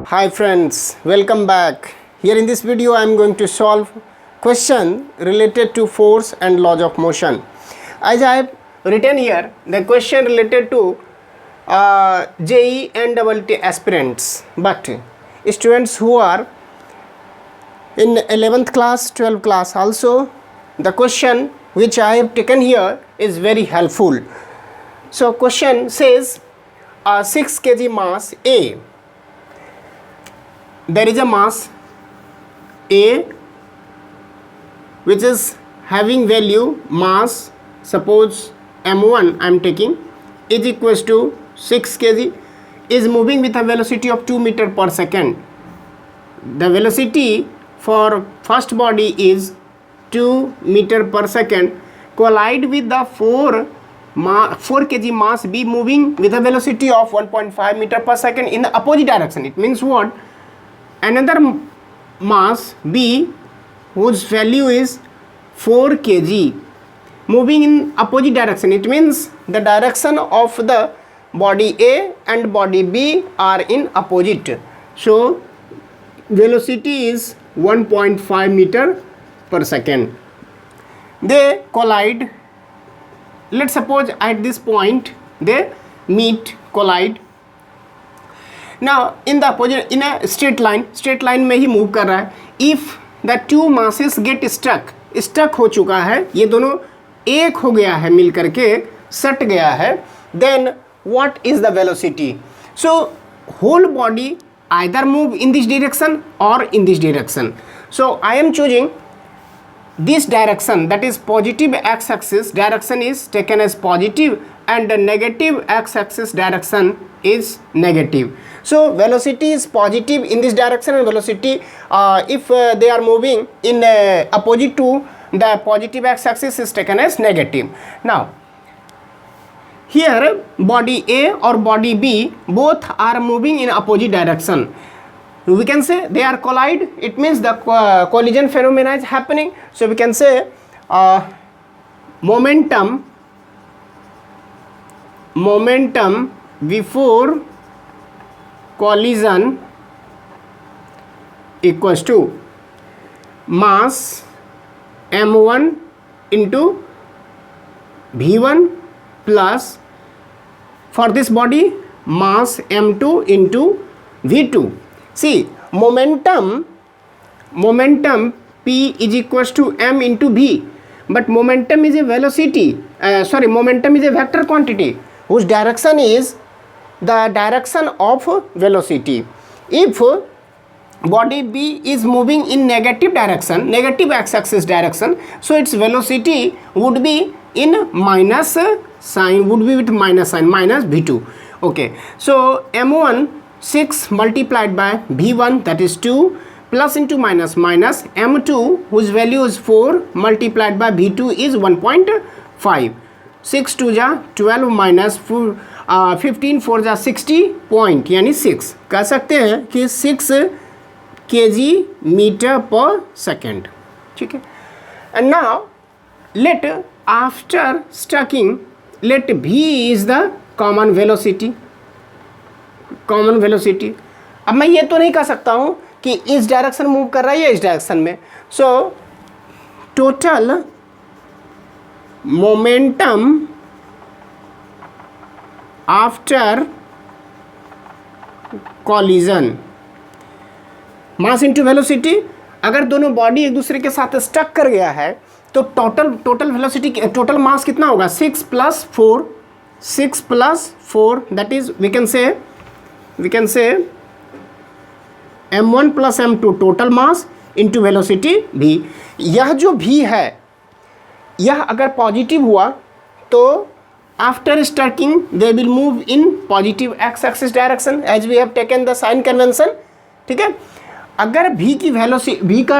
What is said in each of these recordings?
Hi friends, welcome back. Here in this video I am going to solve question related to force and laws of motion. As I have written here the question related to JEE and EET aspirants, but students who are in 11th class, 12th class also, the question which I have taken here is very helpful. So question says 6 kg mass A. There is a mass A which is having value mass, suppose m1 I am taking, is equals to 6 kg, is moving with a velocity of 2 meter per second. The velocity for first body is 2 meter per second, collide with the 4 kg mass B moving with a velocity of 1.5 meter per second in the opposite direction. It means what? Another mass B whose value is 4 kg moving in opposite direction. It means the direction of the body A and body B are in opposite. So velocity is 1.5 meter per second. They collide. Let's suppose at this point they meet, collide. Now in the opposite, in a straight line में ही move कर रहा है. If the two masses get stuck हो चुका है, ये दोनों एक हो गया है, मिल करके सट गया है, then what is the velocity? So whole body either move in this direction or in this direction. So I am choosing this direction, that is positive x-axis direction is taken as positive and the negative x-axis direction is negative. So velocity is positive in this direction and velocity if they are moving in opposite to the positive x-axis is taken as negative. Now here body A or body B both are moving in opposite direction. We can say they are collide. It means the collision phenomena is happening. So we can say momentum before collision equals to mass m1 into v1 plus for this body mass m2 into v2. See, momentum P is equals to m into v, but momentum is a velocity, momentum is a vector quantity whose direction is the direction of velocity. If body B is moving in negative direction, negative x-axis direction, so its velocity would be in minus sign, would be with minus sign, minus v2. Okay, so m1 6 multiplied by v1, that is 2, plus into minus minus m2 whose value is 4 multiplied by v2 is 1.5. 6 2 जा 12 minus 15 4 जा 60 point यानी 6. कह सकते हैं कि 6 kg metre per second. ठीक है. And now let after stucking let v is the common velocity. अब मैं ये तो नहीं कह सकता हूँ कि इस डायरेक्शन मूव कर रहा है या इस डायरेक्शन में. So total momentum after collision, mass into velocity. अगर दोनों बॉडी एक दूसरे के साथ स्टक कर गया है तो टोटल वेलोसिटी, टोटल मास कितना होगा? 6 plus 4 that is we can say m1 plus m2 total mass into velocity v. यह जो v है यह अगर पॉजिटिव हुआ तो after stucking they will move in positive x axis direction as we have taken the sign convention. ठीक है. अगर v की v का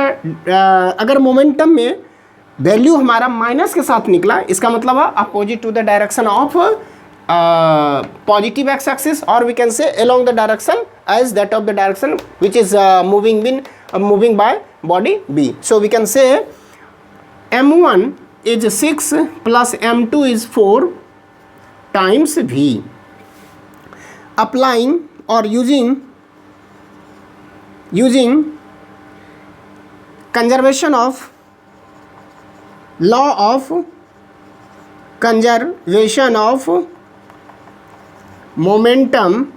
अगर मोमेंटम में वैल्यू हमारा माइनस के साथ निकला, इसका मतलब है opposite to the direction of positive x-axis, or we can say along the direction as that of the direction which is moving by body B. So we can say m1 is 6 plus m2 is 4 times v. Applying or using using conservation of law of conservation of momentum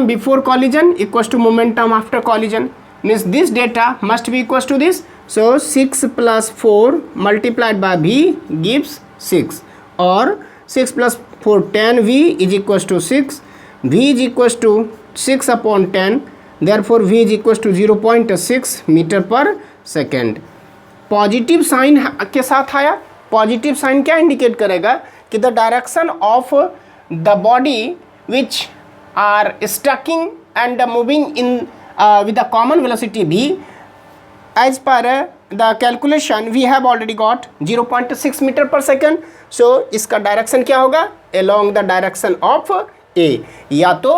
before collision equals to momentum after collision, means this data must be equals to this. So 6 plus 4 multiplied by v gives 6, or 6 plus 4 10 v is equals to 6, v is equals to 6 upon 10, therefore v is equals to 0.6 metre per second. Positive sign के साथ आया. Positive sign क्या indicate करेगा कि the direction of the body which are stucking and moving in with the common velocity v, as per the calculation we have already got 0.6 meter per second. so इसका direction क्या होगा? along the direction of a, या तो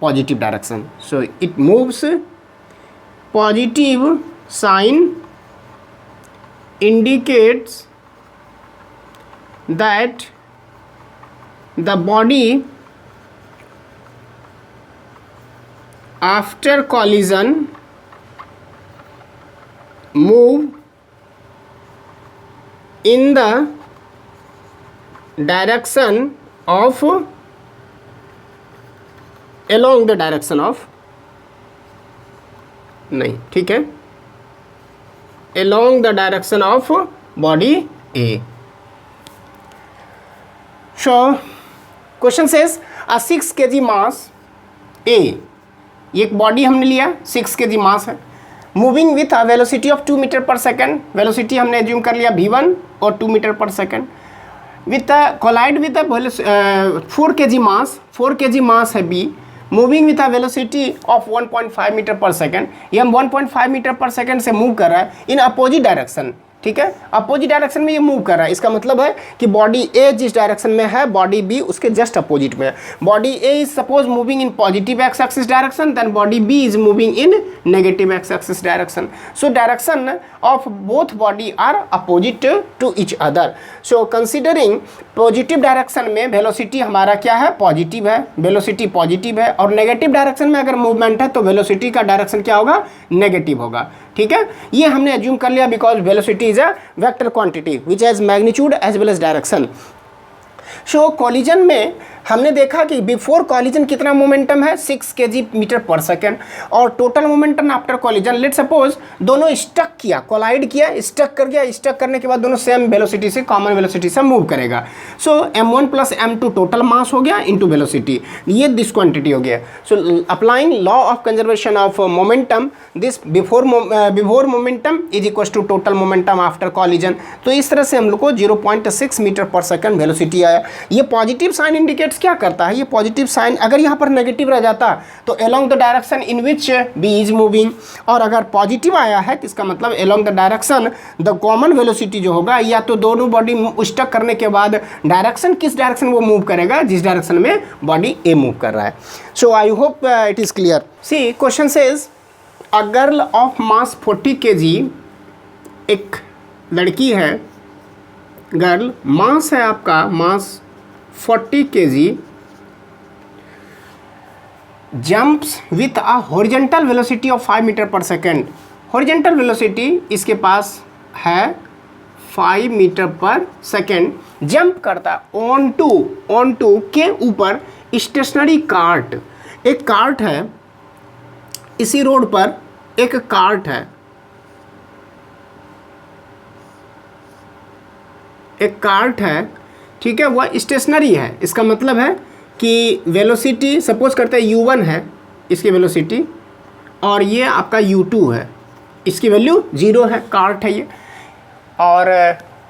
positive direction. so it moves, positive sign indicates that the body after collision move in the direction of, along the direction of, नहीं ठीक है, along the direction of body A. so question says a 6 kg mass A, एक body हमने लिया 6 kg mass है, moving with a velocity of 2 metre per second. Velocity हमने assume कर लिया v1 और 2 metre per second. With collide with 4 kg mass, 4 kg mass है b, moving with a velocity of 1.5 metre per second. ये हम 1.5 metre per second से move कर रहा है इन अपोजिट डायरेक्शन. ठीक है, अपोजिट डायरेक्शन में ये मूव कर रहा है. इसका मतलब है कि बॉडी ए जिस डायरेक्शन में है, बॉडी बी उसके जस्ट अपोजिट में है. Body A is suppose moving in positive x axis direction, then body B is moving in negative X axis direction. So direction of both body are opposite to each other. So considering positive direction में velocity हमारा क्या है? Positive है, velocity positive है. और negative direction में अगर movement है तो वेलोसिटी का डायरेक्शन क्या होगा? नेगेटिव होगा. ठीक है, ये हमने एज्यूम कर लिया because velocity is a vector quantity which has magnitude as well as direction. So collision में हमने देखा कि बिफोर कॉलिजन कितना मोमेंटम है? 6 kg मीटर पर सेकेंड. और total momentum after collision, let suppose दोनों स्टक किया, कोलाइड किया, स्टक कर गया. स्टक करने के बाद दोनों सेम वेलोसिटी से, कॉमन वेलोसिटी से मूव करेगा. So m1 plus m2 total mass हो गया इनटू वेलोसिटी, ये दिस क्वांटिटी हो गया. So applying law of conservation of momentum, this before momentum is equal to total momentum after collision. तो इस तरह से हम लोग को 0.6 मीटर पर सेकेंड वेलोसिटी आया. ये पॉजिटिव साइन इंडिकेट्स क्या करता है? ये पॉजिटिव साइन अगर यहाँ पर नेगेटिव रह जाता तो along the direction in which B is moving, और अगर पॉजिटिव आया है तो इसका मतलब along the direction the common velocity जो होगा, या तो दोनों बॉडी स्टक करने के बाद डायरेक्शन किस डायरेक्शन वो मूव करेगा? जिस डायरेक्शन में बॉडी ए मूव कर रहा है. So I hope it is clear. See question says a girl of mass 40 kg, एक लड़की है, गर्ल, मास है आपका, mass 40 kg, jumps with a horizontal velocity of 5 metre per second. horizontal velocity इसके पास है 5 मीटर पर सेकेंड. जंप करता on to के ऊपर स्टेशनरी कार्ट. एक कार्ट है, इसी रोड पर एक कार्ट है, एक कार्ट है. ठीक है, वह स्टेशनरी है. इसका मतलब है कि वेलोसिटी सपोज करते हैं u1 है इसकी वेलोसिटी, और ये आपका u2 है, इसकी वैल्यू 0 है, कार्ट है ये. और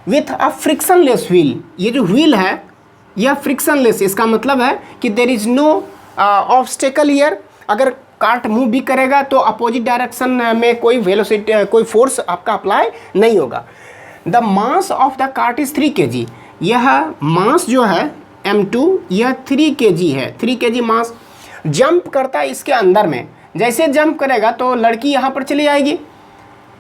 विथ अ फ्रिक्शनलेस व्हील, ये जो व्हील है यह फ्रिक्शनलेस. इसका मतलब है कि there is no obstacle here. अगर कार्ट मूव भी करेगा तो अपोजिट डायरेक्शन में कोई वेलोसिटी, कोई फोर्स आपका अप्लाई नहीं होगा. The mass of the cart is 3 kg. यह मास जो है m2, यह 3 kg है, 3 kg मास. जंप करता है इसके अंदर में, जैसे जंप करेगा तो लड़की यहाँ पर चली आएगी.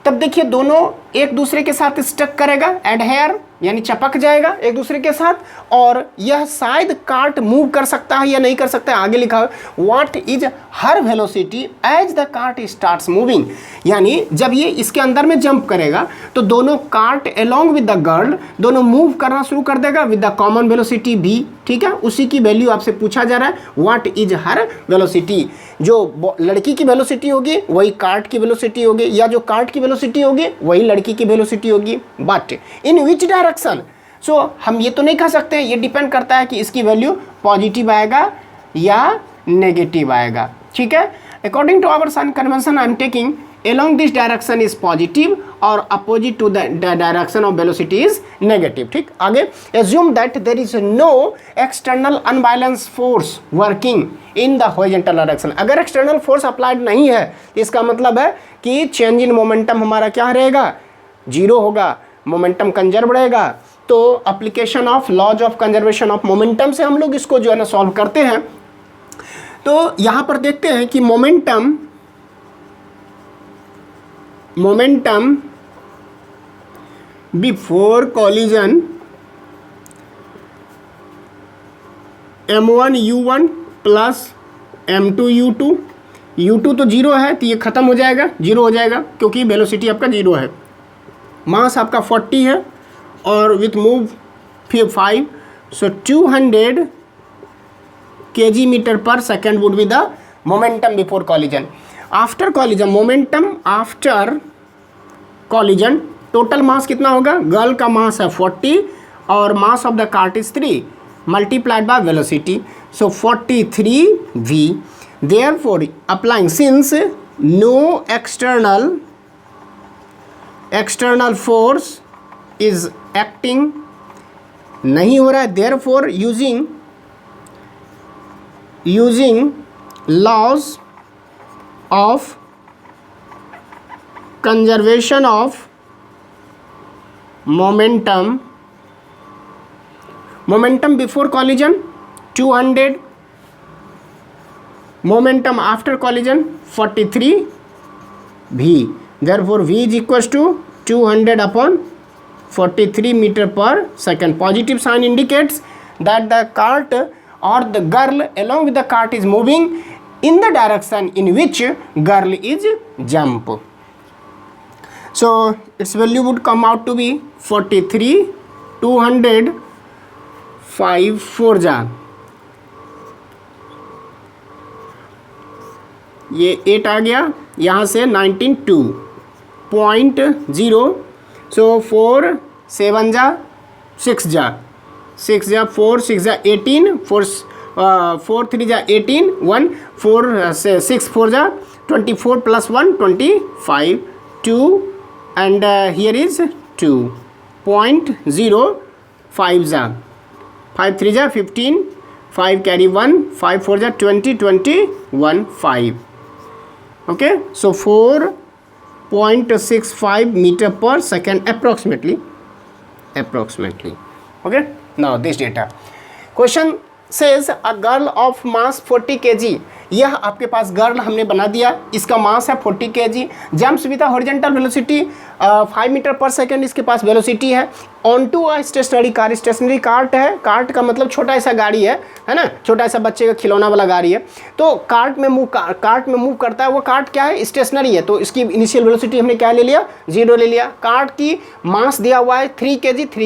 तब देखिए दोनों एक दूसरे के साथ स्टक करेगा, एडहेयर यानी चपक जाएगा एक दूसरे के साथ, और यह शायद कार्ट मूव कर सकता है या नहीं कर सकता है। आगे लिखा है what is her velocity as the cart starts moving, यानी जब ये इसके अंदर में जंप करेगा तो दोनों cart along with the girl दोनों मूव करना शुरू कर देगा with the common velocity v, ठीक है। उसी की वैल्यू आपसे पूछा जा रहा है व्हाट इज हर वेलोसिटी। जो लड़की की वेलोसिटी होगी वही कार्ट की वेलोसिटी होगी, या जो कार्ट की वेलोसिटी होगी वही लड़की की वेलोसिटी होगी, बट इन विच डायरेक्शन। सो हम ये तो नहीं कह सकते, ये डिपेंड करता है कि इसकी वैल्यू पॉजिटिव आएगा या नेगेटिव आएगा, ठीक है। According to our sign convention I am taking along this direction is positive और opposite to the direction of velocity is negative, ठीक। आगे assume that there is no external unbalanced force working in the horizontal direction। अगर external force applied नहीं है तो इसका मतलब है कि change in momentum हमारा क्या रहेगा, जीरो होगा, मोमेंटम कंजर्व रहेगा। तो application of laws of conservation of momentum से हम लोग इसको जो है ना सॉल्व करते हैं। तो यहाँ पर देखते हैं कि momentum before collision m1 u1 plus m2 u2, u2 तो जीरो है तो ये ख़त्म हो जाएगा, जीरो हो जाएगा क्योंकि वेलोसिटी आपका जीरो है। मास आपका 40 है और with move 5, so 200 kg metre per second would be the momentum before collision. After collision momentum after collision, total mass कितना होगा, गर्ल का मास है 40 और mass of the cart is 3 multiplied by velocity, so 43v। Therefore applying since no external force is acting, नहीं हो रहा है, therefore using laws of conservation of momentum before collision 200, momentum after collision 43 v, therefore v is equals to 200 upon 43 meter per second। positive sign indicates that the cart or the girl along with the cart is moving in the direction in which girl is jump, so its value would come out to be 43, 200, 5 4 जा, ये 8 आ गया, यहाँ से 19 2.0, सो 4 7 जा 6 जा 4 6 जा 18, 4 3 जा 18, 1 4 6 4 जा 24 plus 1 25, 2 and here is 2.05 जा 5 3 जा 15, 5 carry 1, 5 4 जा 20, 21 5, okay, so 4.65 meter per second approximately, okay। now this data question says a girl of mass 40 kg, यह आपके पास गर्ल हमने बना दिया, इसका मास है 40 kg, jumps with horizontal velocity 5 metre per second इसके पास वेलोसिटी है, on to a stationary car, stationary cart है, कार्ट का मतलब छोटा ऐसा गाड़ी है ना, छोटा ऐसा बच्चे का खिलौना वाला गाड़ी है। तो कार्ट में मूव करता है, वो कार्ट क्या है, स्टेशनरी है, तो इसकी इनिशियल वेलोसिटी हमने क्या ले लिया, 0 ले लिया। कार्ट की मास दिया हुआ है 3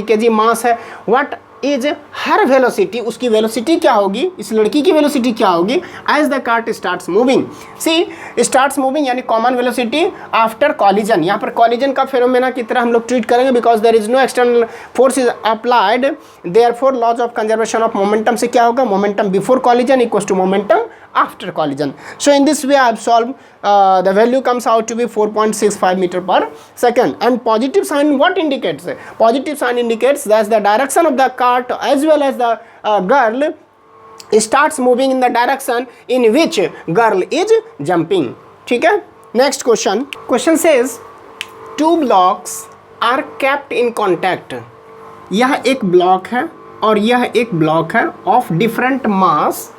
kg मास है। व्हाट इज हर वेलोसिटी, उसकी वेलोसिटी क्या होगी, इस लड़की की वेलोसिटी क्या होगी as the cart starts moving. She starts moving यानी कॉमन वेलोसिटी आफ्टर कॉलिजन, यहाँ पर कॉलिजन का फेनोमेना की तरह हम लोग ट्रीट करेंगे because there is no external force is applied, therefore laws of conservation of momentum से क्या होगा, momentum before collision equals to momentum after collision. So in this way I have solved, the value comes out to be 4.65 meter per second. And positive sign what indicates? Positive sign indicates that the direction of the cart as well as the girl starts moving in the direction in which girl is jumping. ठीक है, next question says two blocks are kept in contact. यह एक block है और यह एक block है of different mass,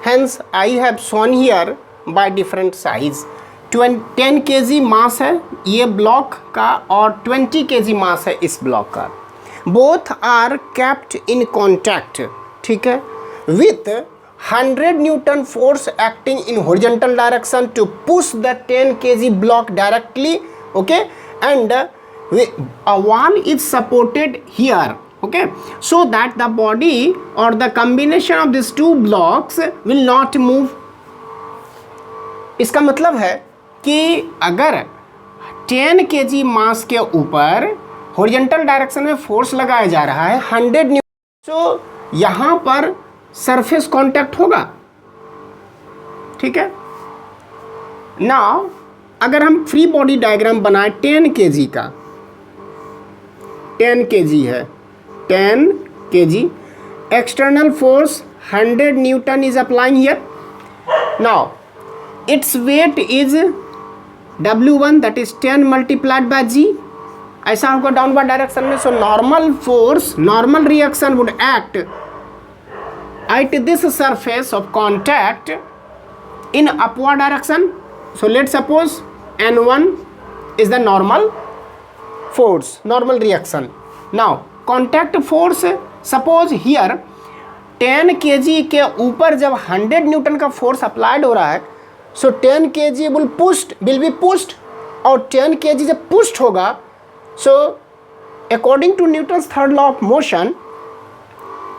hence I have shown here by different size. 10 kg mass है ये ब्लॉक का और 20 kg मास है इस ब्लॉक का। Both are kept in contact, ठीक है, with 100 newton force acting in horizontal direction to push the 10 kg block directly, okay, and a wall is supported here, okay, so that the body or the combination of these two blocks will not move. इसका मतलब है कि अगर 10 kg मास के ऊपर horizontal direction में force लगाया जा रहा है 100 न्यूटन, तो यहाँ पर सरफेस कांटेक्ट होगा, ठीक है। नाउ अगर हम फ्री बॉडी डायग्राम बनाए 10 kg का, 10 kg है, 10 kg external force 100 newton is applying here. Now its weight is W1, that is 10 multiplied by G, ऐसा होगा डाउनवर्ड डायरेक्शन में। So normal force, normal reaction would act at this surface of contact in upward direction. So let's suppose N1 is the normal force, normal reaction. Now contact force, suppose here 10 kg के ऊपर जब 100 Newton का force applied हो रहा है, सो 10 kg will be pushed, और 10 kg जब pushed होगा, so according to Newton's third law of motion,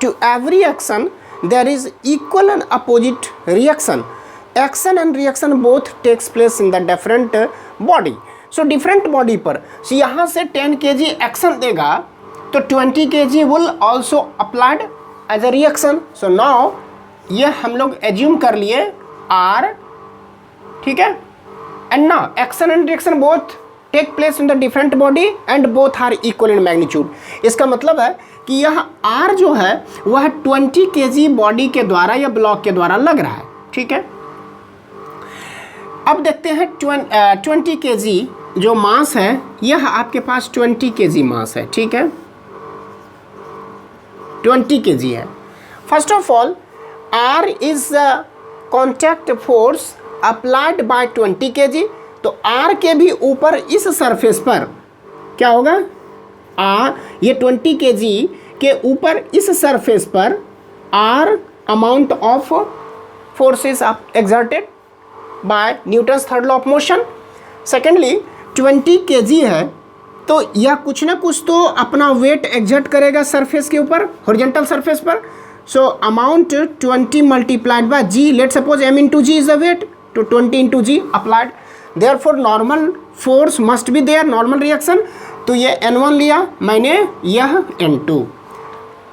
to every action there is equal and opposite reaction. Action and reaction both takes place in the different body. So different body पर यहाँ से 10 kg action देगा तो 20 kg will also applied as a reaction. So now ये हम लोग assume कर लिए आर, ठीक है, and now action and reaction both take place in the different body and both are equal in magnitude. इसका मतलब है कि यह आर जो है वह 20 kg बॉडी के द्वारा या ब्लॉक के द्वारा लग रहा है, ठीक है. अब देखते हैं 20 kg जो मास है, यह आपके पास 20 kg मास है, ठीक है, 20 kg है. First of all R is contact force applied by 20 kg. तो आर के भी ऊपर इस सरफेस पर क्या होगा, ये 20 kg के ऊपर इस सरफेस पर R amount of forces exerted by Newton's third law of motion. Secondly 20 kg है तो यह कुछ ना कुछ तो अपना वेट एक्सर्ट करेगा सरफेस के ऊपर, हॉरिजॉन्टल सरफेस पर. So amount 20 multiplied by g, let suppose m into G is the weight, तो 20 into G applied. Therefore normal force must be there, normal reaction. तो ये N1 लिया मैंने, यह N2.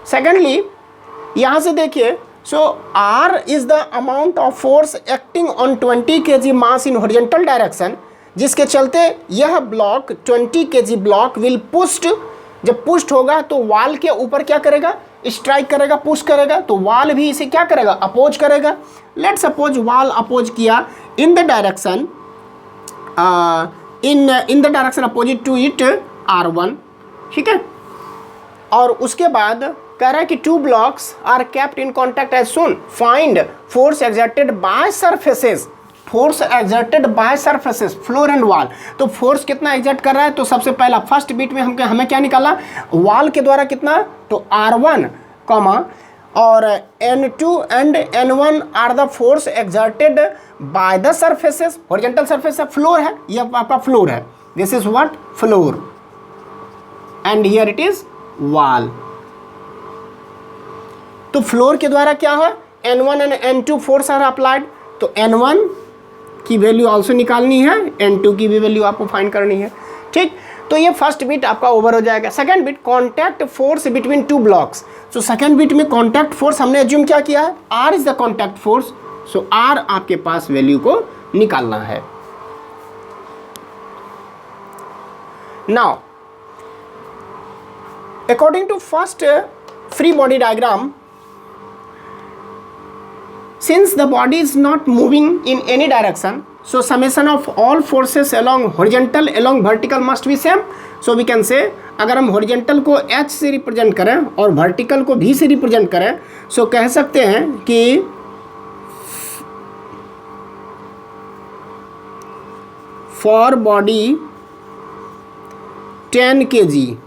सेकेंडली यहाँ से देखिए, सो R is the amount of force acting on 20 kg mass in horizontal direction, जिसके चलते यह block 20 kg block will pushed. जब पुश्ड होगा तो वाल के ऊपर क्या करेगा, स्ट्राइक करेगा, पुश करेगा, तो वाल भी इसे क्या करेगा, अपोज करेगा. लेट सपोज वाल अपोज किया in the direction in the direction opposite to it R1, ठीक है. और उसके बाद कह रहा है कि two blocks are kept in contact as shown. Find force exerted by surfaces, force exerted by surfaces floor and wall. तो फोर्स कितना एक्सर्ट कर रहा है, तो सबसे पहला फर्स्ट बीट में हमें क्या निकाला, वॉल के द्वारा कितना, तो R1 कॉमा और N2 and N1 are the force exerted by the surfaces. Horizontal surface है, फ्लोर है, यह आपका फ्लोर है, this is what, floor, and here it is wall. तो फ्लोर के द्वारा क्या है, N1 and N2 force are applied. तो N1 की वैल्यू ऑल्सो निकालनी है, N2 की भी वैल्यू आपको फाइंड करनी है, ठीक. तो ये फर्स्ट बिट आपका ओवर हो जाएगा. Second bit contact force between two blocks. So second bit में कॉन्टैक्ट फोर्स हमने एज्यूम क्या किया है, R is the contact force. So R आपके पास वैल्यू को निकालना है. Now according to first free body diagram, since the body is not moving in any direction, so summation of all forces along horizontal along vertical must be same. So we can say अगर हम horizontal को H से represent करें और vertical को V से represent करें, so कह सकते हैं कि for body 10 kg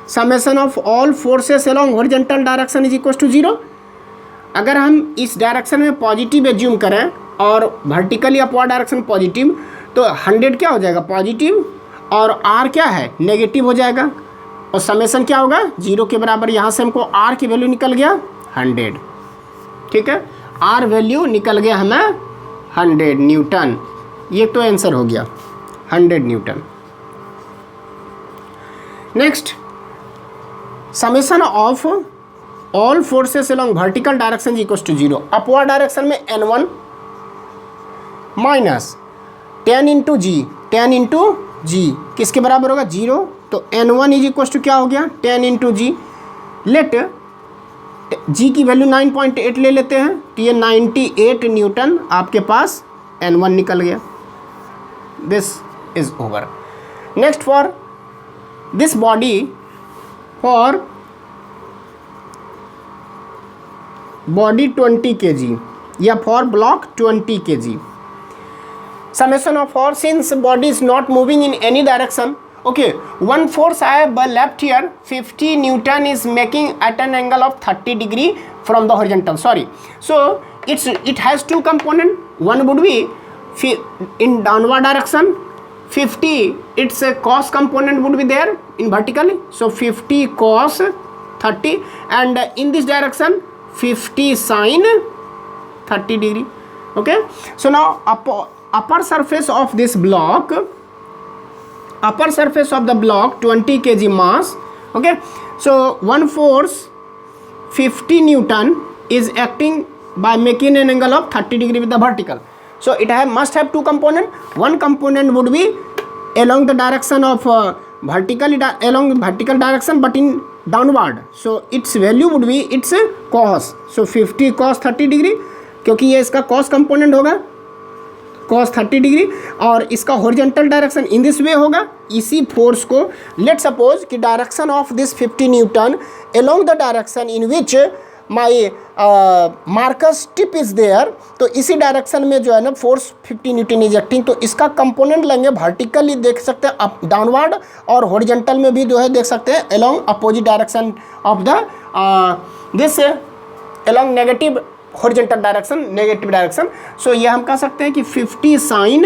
summation of all forces along horizontal direction is equal to 0। अगर हम इस डायरेक्शन में पॉजिटिव एज्यूम करें और वर्टिकली अपवर्ड डायरेक्शन पॉजिटिव, तो 100 क्या हो जाएगा पॉजिटिव और r क्या है नेगेटिव हो जाएगा, और समेशन क्या होगा 0 के बराबर। यहाँ से हमको r की वैल्यू निकल गया 100, ठीक है, r वैल्यू निकल गया हमें 100 न्यूटन। ये तो आंसर हो गया 100 newton. Next, summation of all forces along vertical direction equal to 0। Upward direction में n1 minus 10 into g, 10 into g किसके बराबर होगा 0, तो n1 इज इक्वल टू क्या हो गया 10 इंटू जी। लेट जी की वैल्यू 9.8 ले लेते हैं, तो ये 98 न्यूटन आपके पास n1 निकल गया। This is over. Next, for this body, for body 20 kg या for block 20 kg, summation of force since body is not moving in any direction. Okay, one force I have left here 50 Newton is making at an angle of 30 degree from the horizontal. Sorry, so it has two component. One would be in downward direction 50, its a cos component would be there in vertically, so 50 cos 30, and in this direction 50 sin 30 degree. Okay, so now upper surface of this block, upper surface of the block 20 kg mass. Okay, so one force 50 Newton is acting by making an angle of 30 degree with the vertical. So it must have two component. One component would be along the direction of along vertical direction but in downward, so its value would be its cos, so 50 cos 30 degree, क्योंकि ये इसका cos component होगा cos 30 degree, और इसका horizontal direction in this way होगा। इसी force को let suppose कि direction of this 50 newton along the direction in which my marker's tip is there, तो इसी डायरेक्शन में जो है ना फोर्स 50 न्यूटन इज एक्टिंग, तो इसका कंपोनेंट लेंगे वर्टिकली देख सकते हैं अप डाउनवर्ड, और हॉरिजॉन्टल में भी जो है देख सकते हैं along opposite direction of the this along negative horizontal direction, negative direction. So ये हम कह सकते हैं कि 50 साइन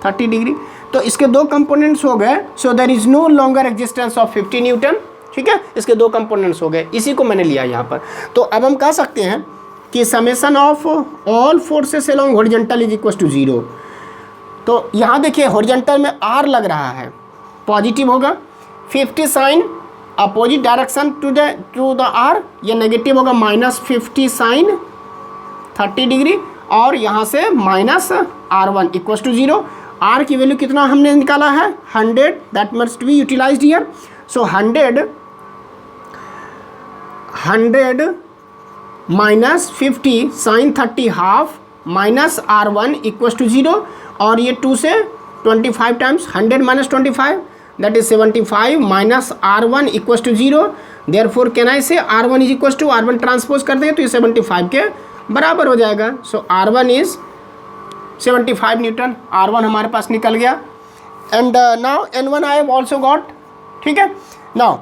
30 डिग्री, तो इसके दो कंपोनेंट्स हो गए। So there is no longer existence of 50 newton, ठीक है, इसके दो कंपोनेंट्स हो गए, इसी को मैंने लिया यहाँ पर। तो अब हम कह सकते हैं कि summation of all forces along horizontal is equal to 0। तो यहाँ देखिए हॉरिजॉन्टल में आर लग रहा है, पॉजिटिव होगा, 50 sine opposite direction to the R, ये नेगेटिव होगा माइनस 50 साइन 30 डिग्री, और यहाँ से minus R1 equal to 0। R की वैल्यू कितना हमने निकाला है 100, that must be utilized here. So 100 minus 50 sine 30 half minus R1 equal to 0, और ये 2 से 25 times 100 minus 25 that is 75 minus R1 equal to 0। Therefore can I से R1 is equal to R1 transpose कर देंगे तो ये 75 के बराबर हो जाएगा। सो R1 इज 75 न्यूटन, R1 हमारे पास निकल गया। And now N1 I have also got, ठीक है। Now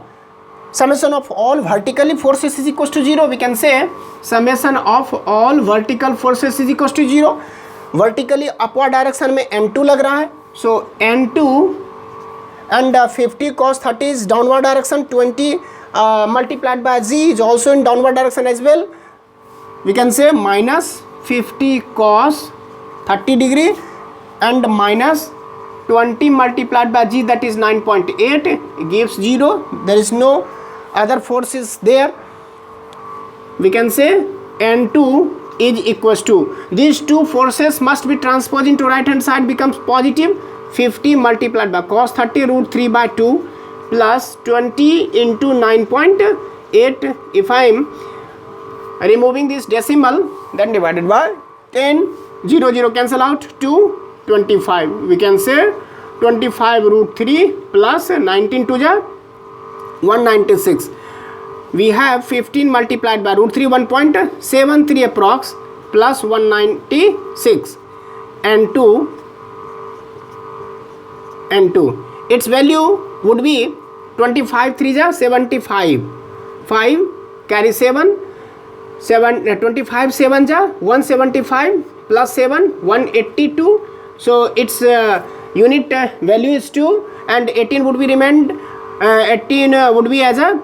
summation of all vertically forces is equal to 0. We can say summation of all vertical forces is equal to 0. vertically upward direction में N2 लग रहा है, so N2 and 50 cos 30 is downward direction, 20 multiplied by Z is also in downward direction as well. We can say minus 50 cos 30 degree and minus 20 multiplied by G, that is 9.8, gives 0. There is no other forces there. We can say N2 is equals to, these two forces must be transposed into right hand side, becomes positive 50 multiplied by cos 30 root 3 by 2 plus 20 into 9.8. If I am removing this decimal, then divided by 10, 0 0 cancel out to 25. We can say 25 root 3 plus 19 to the 196. We have 15 multiplied by root 3, 1.73 approx plus 196 and 2. Its value would be 25 3 जा 75, 5 carry 7, 25 7 जा 175 plus 7 182. So its unit value is 2 and 18 would be remained. 18 would be as a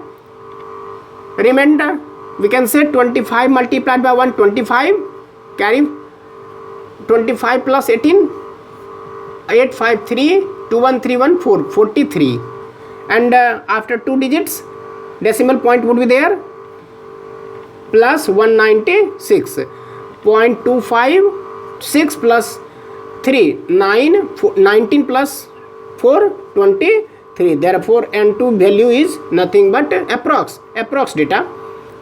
remainder. We can say 25 multiplied by 125 carry 25 plus 18 853 2131 4 43 and after 2 digits decimal point would be there plus 196 0.256 plus 3 9 19 plus 4 23. Therefore n2 value is nothing but approx data.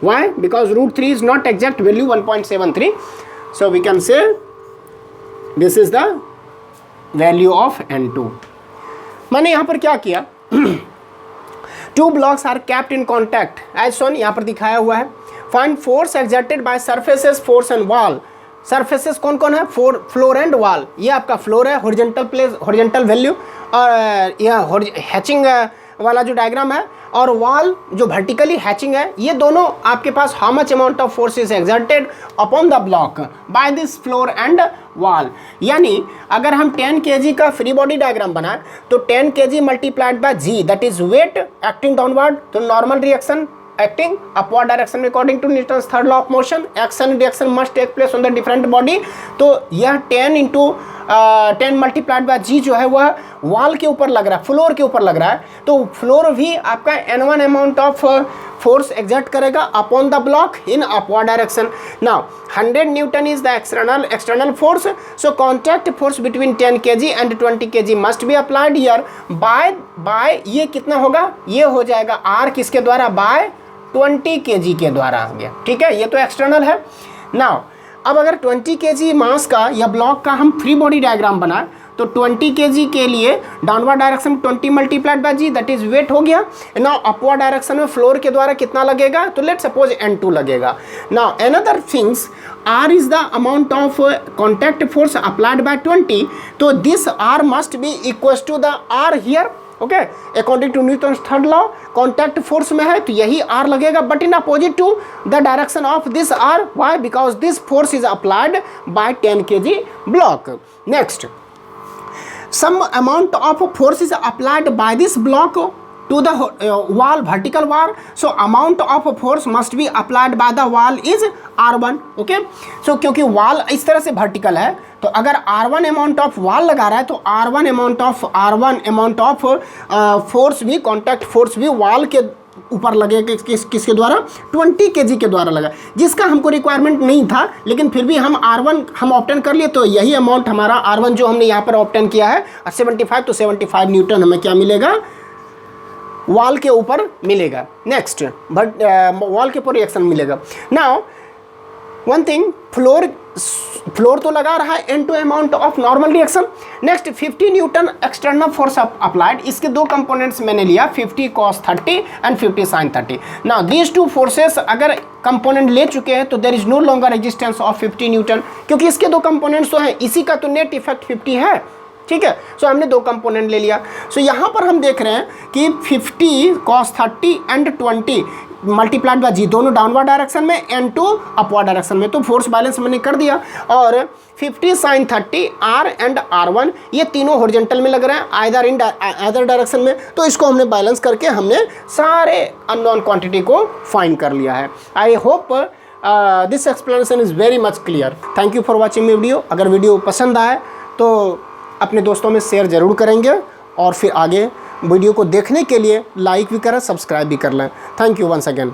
Why? Because root 3 is not exact value 1.73. So we can say this is the value of n2. मैंने यहाँ पर क्या किया, two blocks are kept in contact as shown, यहाँ पर दिखाया हुआ है. Find force exerted by surfaces, force and wall. Surfaces कौन कौन है, फ्लोर एंड वॉल. ये आपका फ्लोर है, हॉरिजॉन्टल प्लेस, हॉरिजॉन्टल वैल्यू, और यह हैचिंग वाला जो डायग्राम है, और वॉल जो वर्टिकली हैचिंग है. ये दोनों आपके पास how much amount of force is exerted upon the block by this floor and wall. यानी अगर हम 10 kg का फ्री बॉडी डायग्राम बनाए तो 10 kg multiplied by g, that is weight acting downward, तो normal reaction acting upward direction according to Newton's third law of motion, action and reaction must take place on the different body. तो यह 10 into 10 multiplied by जी जो है वह wall के ऊपर लग रहा है, फ्लोर के ऊपर लग रहा है. तो फ्लोर भी आपका n1 amount of force exert करेगा upon the block in upward direction. Now 100 newton is the external force. So contact force between 10 kg and 20 kg must be applied here by ये कितना होगा, ये हो जाएगा r किसके द्वारा, बाय 20 kg के द्वारा आ गया. ठीक है, ये तो एक्सटर्नल है. नाउ अब अगर 20 kg मास का या ब्लॉक का हम फ्री बॉडी डायग्राम बनाए तो 20 kg के लिए downward direction 20 multiplied by g, that is weight हो गया. नाउ अपवर्ड डायरेक्शन में फ्लोर के द्वारा कितना लगेगा, तो लेट सपोज n2 लगेगा. Now another things, r is the amount of contact force applied by 20. तो this r must be equal to the r here. Okay, according to Newton's third law contact force में है तो यही r लगेगा, but in opposite to the direction of this r. Why? Because this force is applied by 10 kg block. Next, some amount of force is applied by this block to the wall, vertical wall. So amount of force must be applied by the wall is r1. okay, so क्योंकि wall इस तरह से vertical है तो अगर r1 amount of wall लगा रहा है तो r1 amount of force भी, contact force भी wall के ऊपर लगेगा. किसके द्वारा, 20 kg के द्वारा लगा, जिसका हमको रिक्वायरमेंट नहीं था, लेकिन फिर भी हम r1 हम ऑप्टेन कर लिए. तो यही अमाउंट हमारा r1 जो हमने यहाँ पर ऑप्टेन किया है 75, तो 75 न्यूटन हमें क्या मिलेगा, वॉल के ऊपर मिलेगा. नेक्स्ट, बट वॉल के ऊपर रिएक्शन मिलेगा. नाउ वन थिंग, फ्लोर तो लगा रहा है, n2 amount of normal reaction. Next 50 newton external force applied. इसके दो कंपोनेंट्स मैंने लिया, 50 cos 30 and 50 sin 30. Now these two forces अगर कंपोनेंट ले चुके हैं तो there is no longer resistance of 50 newton, क्योंकि इसके दो कंपोनेंट्स तो हैं, इसी का तो नेट इफेक्ट 50 है. ठीक है, सो हमने दो कंपोनेंट ले लिया. सो यहाँ पर हम देख रहे हैं कि 50 cos 30 एंड 20 मल्टीप्लाइड बाय जी, दोनों डाउनवर्ड डायरेक्शन में, n2 अपवर्ड डायरेक्शन में. तो फोर्स बैलेंस मैंने कर दिया. और 50 sin 30 r एंड r1 ये तीनों हॉरिजॉन्टल में लग रहे हैं, आइदर डायरेक्शन में. तो इसको हमने बैलेंस करके हमने सारे अननोन क्वांटिटी को फाइंड कर लिया है. I hope this explanation is very much clear. Thank you for watching my video. अगर वीडियो पसंद आए तो अपने दोस्तों में शेयर ज़रूर करेंगे, और फिर आगे वीडियो को देखने के लिए लाइक भी करें, सब्सक्राइब भी कर लें. Thank you once again.